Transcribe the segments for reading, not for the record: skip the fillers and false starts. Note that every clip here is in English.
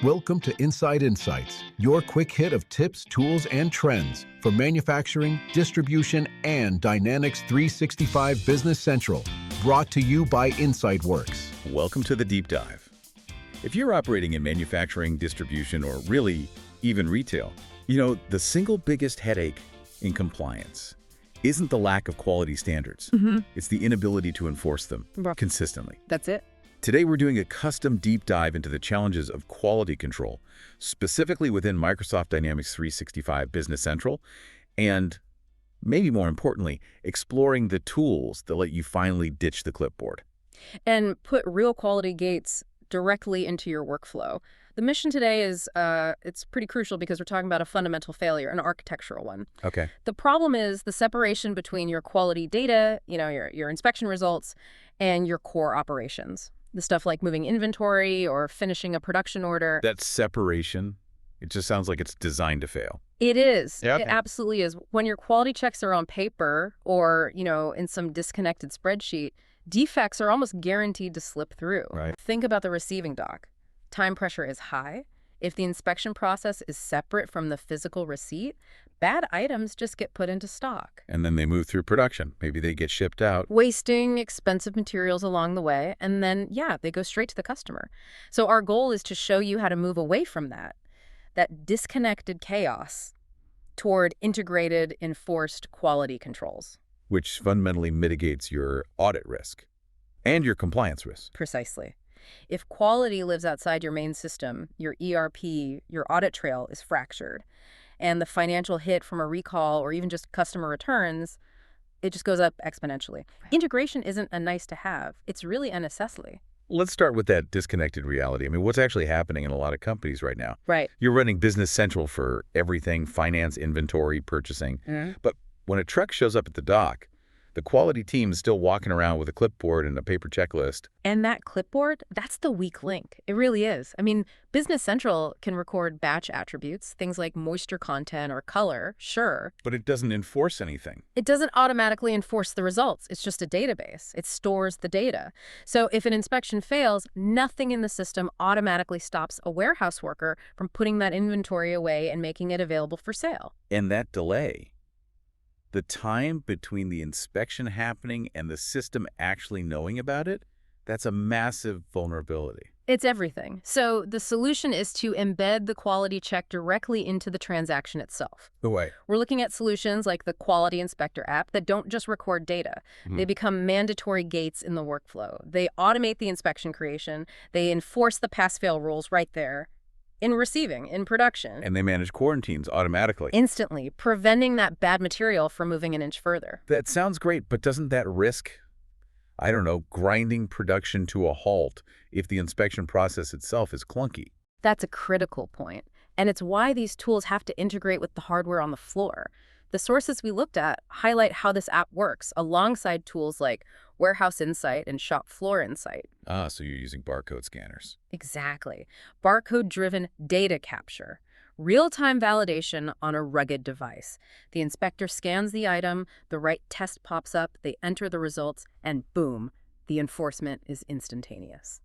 Welcome to Inside Insights, your quick hit of tips, tools, and trends for manufacturing, distribution, and Dynamics 365 Business Central, brought to you by InsightWorks. Welcome to the deep dive. If you're operating in manufacturing, distribution, or really even retail, the single biggest headache in compliance isn't the lack of quality standards. It's the inability to enforce them consistently. That's it. Today, we're doing a custom deep dive into the challenges of quality control, specifically within Microsoft Dynamics 365 Business Central, and maybe more importantly, exploring the tools that let you finally ditch the clipboard. And put real quality gates directly into your workflow. The mission today is, it's pretty crucial because we're talking about a fundamental failure, an architectural one. Okay. The problem is the separation between your quality data, your inspection results, and your core operations. The stuff like moving inventory or finishing a production order. That separation, it just sounds like it's designed to fail. It is. Yeah, okay. It absolutely is. When your quality checks are on paper or, in some disconnected spreadsheet, defects are almost guaranteed to slip through. Right. Think about the receiving dock. Time pressure is high. If the inspection process is separate from the physical receipt, bad items just get put into stock. And then they move through production. Maybe they get shipped out. Wasting expensive materials along the way, and then, they go straight to the customer. So our goal is to show you how to move away from that disconnected chaos toward integrated, enforced quality controls. Which fundamentally mitigates your audit risk and your compliance risk. Precisely. If quality lives outside your main system, your ERP, your audit trail is fractured, and the financial hit from a recall or even just customer returns, it just goes up exponentially. Integration isn't a nice to have. It's really a necessity. Let's start with that disconnected reality. I mean, what's actually happening in a lot of companies right now? Right. You're running Business Central for everything, finance, inventory, purchasing. But when a truck shows up at the dock, the quality team is still walking around with a clipboard and a paper checklist. And that clipboard, that's the weak link. It really is. I mean, Business Central can record batch attributes, things like moisture content or color, sure. But it doesn't enforce anything. It doesn't automatically enforce the results. It's just a database. It stores the data. So if an inspection fails, nothing in the system automatically stops a warehouse worker from putting that inventory away and making it available for sale. And that delay, the time between the inspection happening and the system actually knowing about it, that's a massive vulnerability. It's everything. So the solution is to embed the quality check directly into the transaction itself. The way. We're looking at solutions like the Quality Inspector app that don't just record data. They become mandatory gates in the workflow. They automate the inspection creation. They enforce the pass-fail rules right there. In receiving, in production. And they manage quarantines automatically. Instantly, preventing that bad material from moving an inch further. That sounds great, but doesn't that risk, grinding production to a halt if the inspection process itself is clunky? That's a critical point. And it's why these tools have to integrate with the hardware on the floor. The sources we looked at highlight how this app works alongside tools like Warehouse Insight and Shop Floor Insight. So you're using barcode scanners. Exactly. Barcode-driven data capture. Real-time validation on a rugged device. The inspector scans the item, the right test pops up, they enter the results, and boom, the enforcement is instantaneous.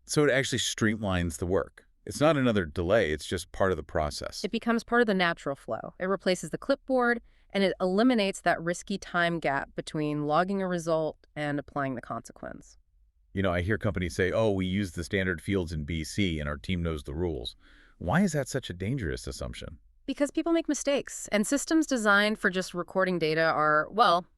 So it actually streamlines the work. It's not another delay, it's just part of the process. It becomes part of the natural flow. It replaces the clipboard, and it eliminates that risky time gap between logging a result and applying the consequence. I hear companies say, we use the standard fields in BC and our team knows the rules. Why is that such a dangerous assumption? Because people make mistakes, and systems designed for just recording data are,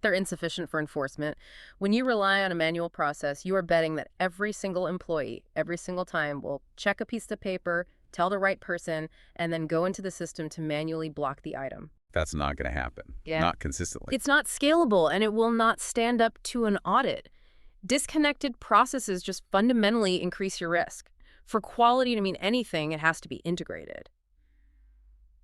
they're insufficient for enforcement. When you rely on a manual process, you are betting that every single employee, every single time, will check a piece of paper, tell the right person, and then go into the system to manually block the item. That's not going to happen. Yeah. Not consistently. It's not scalable, and it will not stand up to an audit. Disconnected processes just fundamentally increase your risk. For quality to mean anything, it has to be integrated.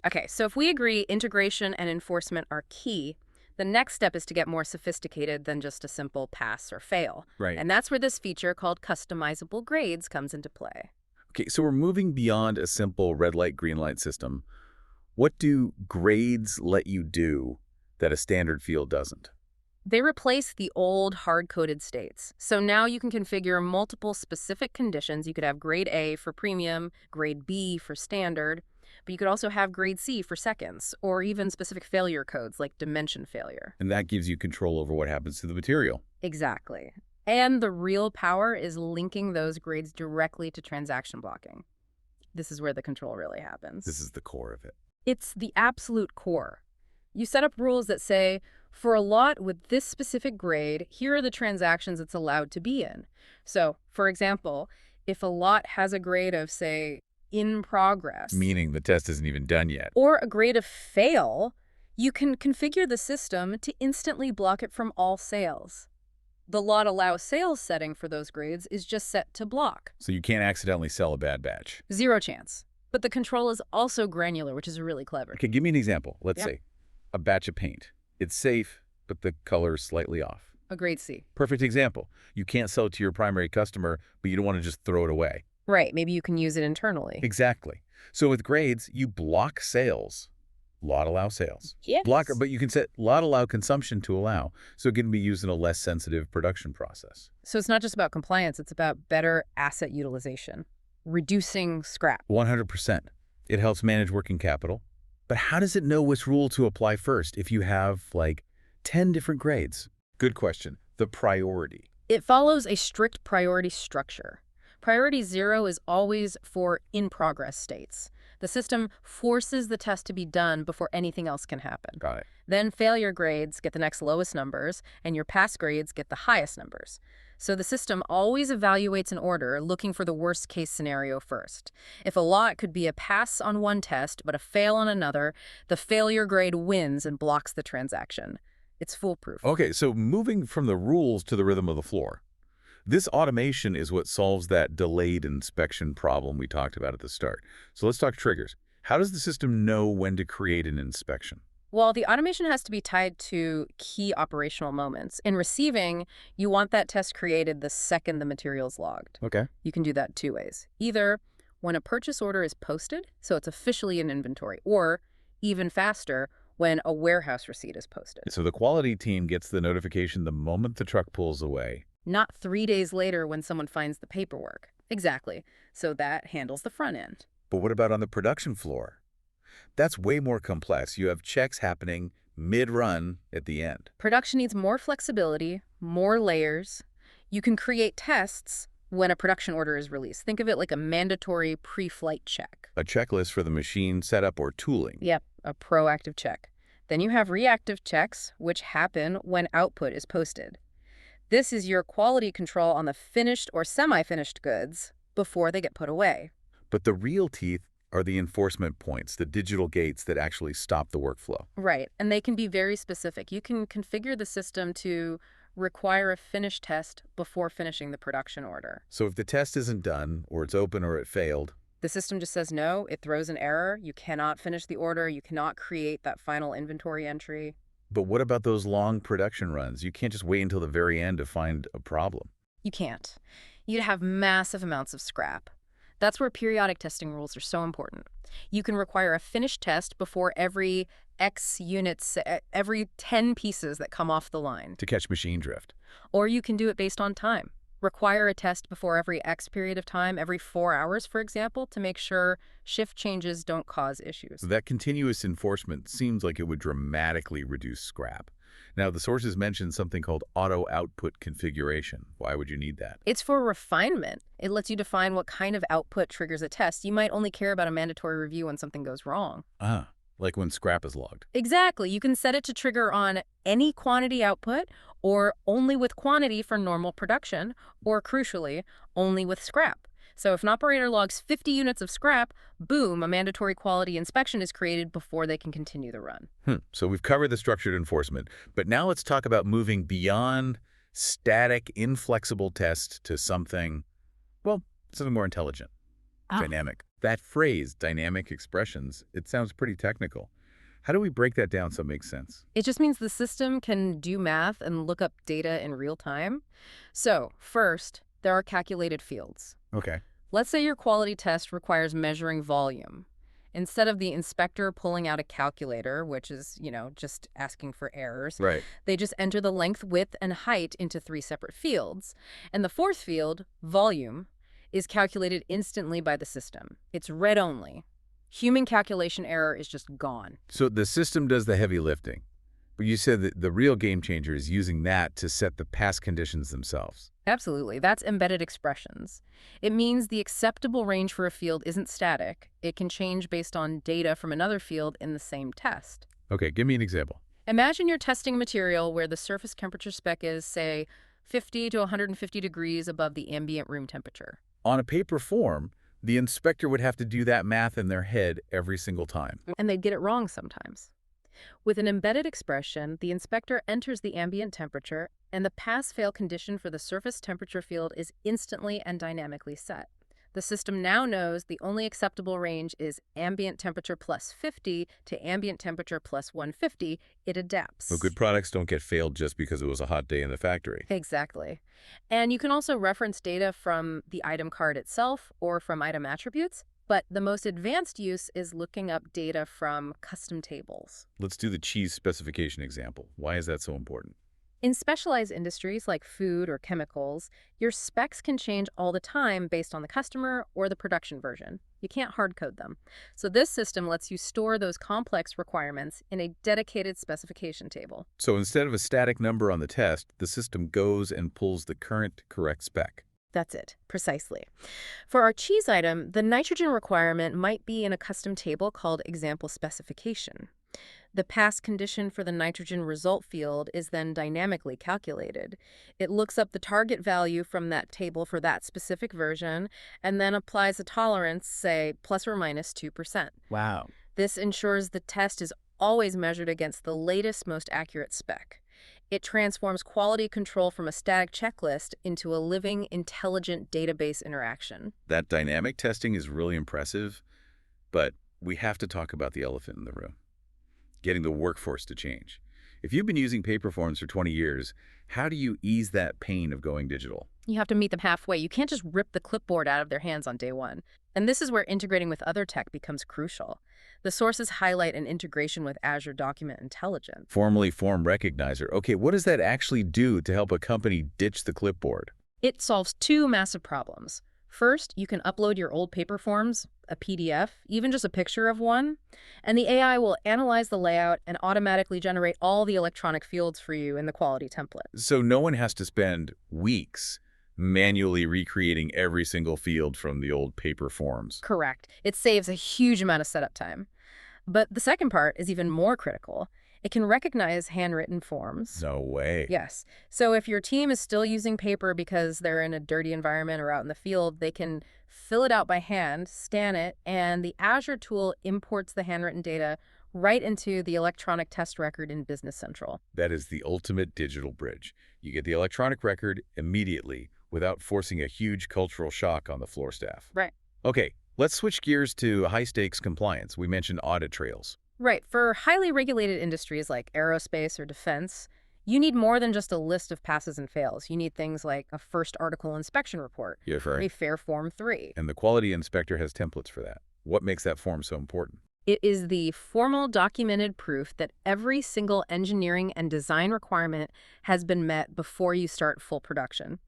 Okay, so if we agree integration and enforcement are key, the next step is to get more sophisticated than just a simple pass or fail. Right. And that's where this feature called customizable grades comes into play. Okay, so we're moving beyond a simple red light, green light system. What do grades let you do that a standard field doesn't? They replace the old hard-coded states. So now you can configure multiple specific conditions. You could have grade A for premium, grade B for standard, but you could also have grade C for seconds, or even specific failure codes like dimension failure. And that gives you control over what happens to the material. Exactly. And the real power is linking those grades directly to transaction blocking. This is where the control really happens. This is the core of it. It's the absolute core. You set up rules that say, for a lot with this specific grade, here are the transactions it's allowed to be in. So, for example, if a lot has a grade of, say, in progress, Meaning the test isn't even done yet. or a grade of fail, you can configure the system to instantly block it from all sales. The lot allow sales setting for those grades is just set to block. So you can't accidentally sell a bad batch. Zero chance. But the control is also granular, which is really clever. Okay, give me an example. Let's Yeah. say a batch of paint. It's safe, but the color is slightly off. A grade C. Perfect example. You can't sell it to your primary customer, but you don't want to just throw it away. Right, maybe you can use it internally. Exactly. So with grades, you block sales. Lot allow sales. Yes. Blocker, but you can set lot allow consumption to allow, so it can be used in a less sensitive production process. So it's not just about compliance, it's about better asset utilization, reducing scrap. 100%. It helps manage working capital. But how does it know which rule to apply first if you have, like, 10 different grades? Good question. The priority. It follows a strict priority structure. Priority 0 is always for in-progress states. The system forces the test to be done before anything else can happen. Got it. Then failure grades get the next lowest numbers, and your pass grades get the highest numbers. So the system always evaluates in order, looking for the worst-case scenario first. If a lot could be a pass on one test, but a fail on another, the failure grade wins and blocks the transaction. It's foolproof. Okay, so moving from the rules to the rhythm of the floor. This automation is what solves that delayed inspection problem we talked about at the start. So let's talk triggers. How does the system know when to create an inspection? Well, the automation has to be tied to key operational moments. In receiving, you want that test created the second the material's logged. Okay. You can do that two ways. Either when a purchase order is posted, so it's officially in inventory, or even faster, when a warehouse receipt is posted. So the quality team gets the notification the moment the truck pulls away. Not 3 days later when someone finds the paperwork. Exactly. So that handles the front end. But what about on the production floor? That's way more complex. You have checks happening mid-run at the end. Production needs more flexibility, more layers. You can create tests when a production order is released. Think of it like a mandatory pre-flight check. A checklist for the machine setup or tooling. Yep, a proactive check. Then you have reactive checks, which happen when output is posted. This is your quality control on the finished or semi-finished goods before they get put away. But the real teeth are the enforcement points, the digital gates that actually stop the workflow. Right, and they can be very specific. You can configure the system to require a finish test before finishing the production order. So if the test isn't done, or it's open or it failed, The system just says no, it throws an error, you cannot finish the order, you cannot create that final inventory entry. but what about those long production runs? You can't just wait until the very end to find a problem. You can't. You'd have massive amounts of scrap. That's where periodic testing rules are so important. You can require a finished test before every X units, every 10 pieces that come off the line. To catch machine drift. Or you can do it based on time. Require a test before every X period of time, every 4 hours, for example, to make sure shift changes don't cause issues. That continuous enforcement seems like it would dramatically reduce scrap. Now, the sources mentioned something called auto-output configuration. Why would you need that? It's for refinement. It lets you define what kind of output triggers a test. You might only care about a mandatory review when something goes wrong. Ah, like when scrap is logged. Exactly. You can set it to trigger on any quantity output, or only with quantity for normal production, or crucially, only with scrap. So if an operator logs 50 units of scrap, boom, a mandatory quality inspection is created before they can continue the run. So we've covered the structured enforcement, but now let's talk about moving beyond static, inflexible tests to something, well, something more intelligent, dynamic. That phrase, dynamic expressions, it sounds pretty technical. How do we break that down so it makes sense? It just means the system can do math and look up data in real time. So first, there are calculated fields. Okay. Let's say your quality test requires measuring volume. Instead of the inspector pulling out a calculator, which is, just asking for errors, Right. they just enter the length, width, and height into 3 separate fields. And the fourth field, volume, is calculated instantly by the system. It's read only. Human calculation error is just gone. So the system does the heavy lifting. But you said that the real game changer is using that to set the pass conditions themselves. Absolutely. That's embedded expressions. It means the acceptable range for a field isn't static. It can change based on data from another field in the same test. Okay, give me an example. Imagine you're testing a material where the surface temperature spec is, say, 50 to 150 degrees above the ambient room temperature. On a paper form, the inspector would have to do that math in their head every single time. And they'd get it wrong sometimes. With an embedded expression, the inspector enters the ambient temperature, and the pass-fail condition for the surface temperature field is instantly and dynamically set. The system now knows the only acceptable range is ambient temperature plus 50 to ambient temperature plus 150. It adapts. But good products don't get failed just because it was a hot day in the factory. Exactly. And you can also reference data from the item card itself or from item attributes. But the most advanced use is looking up data from custom tables. Let's do the cheese specification example. Why is that so important? In specialized industries like food or chemicals, your specs can change all the time based on the customer or the production version. You can't hard code them. So this system lets you store those complex requirements in a dedicated specification table. So instead of a static number on the test, the system goes and pulls the current correct spec. That's it, precisely. For our cheese item, the nitrogen requirement might be in a custom table called example specification. The pass condition for the nitrogen result field is then dynamically calculated. It looks up the target value from that table for that specific version and then applies a tolerance, say, plus or minus 2%. Wow. This ensures the test is always measured against the latest, most accurate spec. It transforms quality control from a static checklist into a living, intelligent database interaction. That dynamic testing is really impressive, but we have to talk about the elephant in the room. Getting the workforce to change. If you've been using paper forms for 20 years, how do you ease that pain of going digital? You have to meet them halfway. You can't just rip the clipboard out of their hands on day one. And this is where integrating with other tech becomes crucial. The sources highlight an integration with Azure Document Intelligence. Formerly Form Recognizer. Okay, what does that actually do to help a company ditch the clipboard? It solves 2 massive problems. First, you can upload your old paper forms, a PDF, even just a picture of one, and the AI will analyze the layout and automatically generate all the electronic fields for you in the quality template. So no one has to spend weeks manually recreating every single field from the old paper forms. Correct. It saves a huge amount of setup time. But the second part is even more critical. It can recognize handwritten forms. No way. Yes. So if your team is still using paper because they're in a dirty environment or out in the field, they can fill it out by hand, scan it, and the Azure tool imports the handwritten data right into the electronic test record in Business Central. That is the ultimate digital bridge. You get the electronic record immediately without forcing a huge cultural shock on the floor staff. Right. Okay, let's switch gears to high-stakes compliance. We mentioned audit trails. Right. For highly regulated industries like aerospace or defense, you need more than just a list of passes and fails. You need things like a first article inspection report, a FAIR Form 3. And the quality inspector has templates for that. What makes that form so important? It is the formal documented proof that every single engineering and design requirement has been met before you start full production.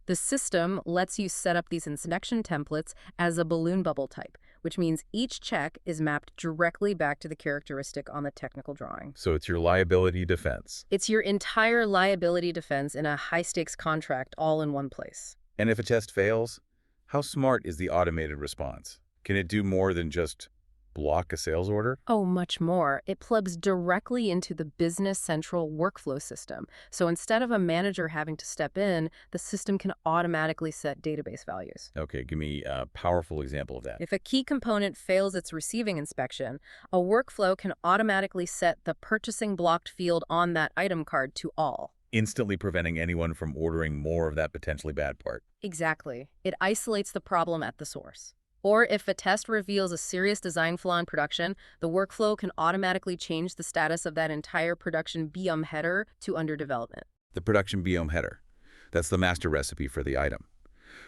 The system lets you set up these inspection templates as a balloon bubble type, which means each check is mapped directly back to the characteristic on the technical drawing. So it's your liability defense. It's your entire liability defense in a high-stakes contract all in one place. And if a test fails, how smart is the automated response? Can it do more than just block a sales order? Oh, much more. It plugs directly into the Business Central workflow system. So instead of a manager having to step in, the system can automatically set database values. Okay, give me a powerful example of that. If a key component fails its receiving inspection, a workflow can automatically set the purchasing blocked field on that item card to all. Instantly preventing anyone from ordering more of that potentially bad part. Exactly. It isolates the problem at the source. Or if a test reveals a serious design flaw in production, the workflow can automatically change the status of that entire production BOM header to under development. The production BOM header. That's the master recipe for the item.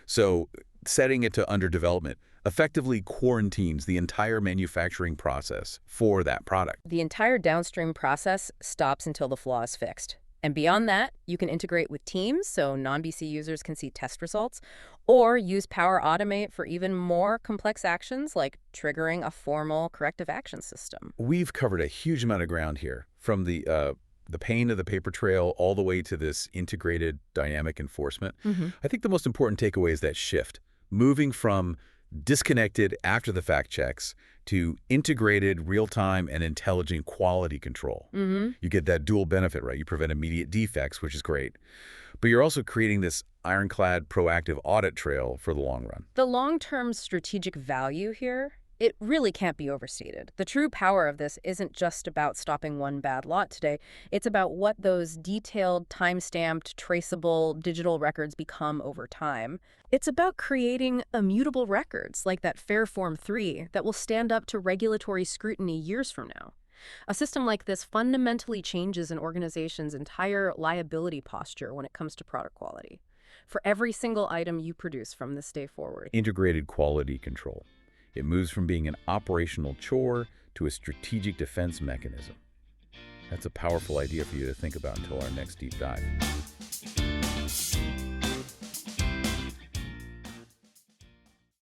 So setting it to under development effectively quarantines the entire manufacturing process for that product. The entire downstream process stops until the flaw is fixed. And beyond that, you can integrate with teams so non-BC users can see test results, or use Power Automate for even more complex actions like triggering a formal corrective action system. We've covered a huge amount of ground here, from the pain of the paper trail all the way to this integrated dynamic enforcement. I think the most important takeaway is that shift, moving from disconnected after-the-fact checks to integrated real-time and intelligent quality control. You get that dual benefit, right? You prevent immediate defects, which is great. But you're also creating this ironclad proactive audit trail for the long run. The long-term strategic value here, it really can't be overstated. The true power of this isn't just about stopping one bad lot today. It's about what those detailed, time-stamped, traceable digital records become over time. It's about creating immutable records like that Fairform 3 that will stand up to regulatory scrutiny years from now. A system like this fundamentally changes an organization's entire liability posture when it comes to product quality, for every single item you produce from this day forward. Integrated quality control. It moves from being an operational chore to a strategic defense mechanism. That's a powerful idea for you to think about until our next deep dive.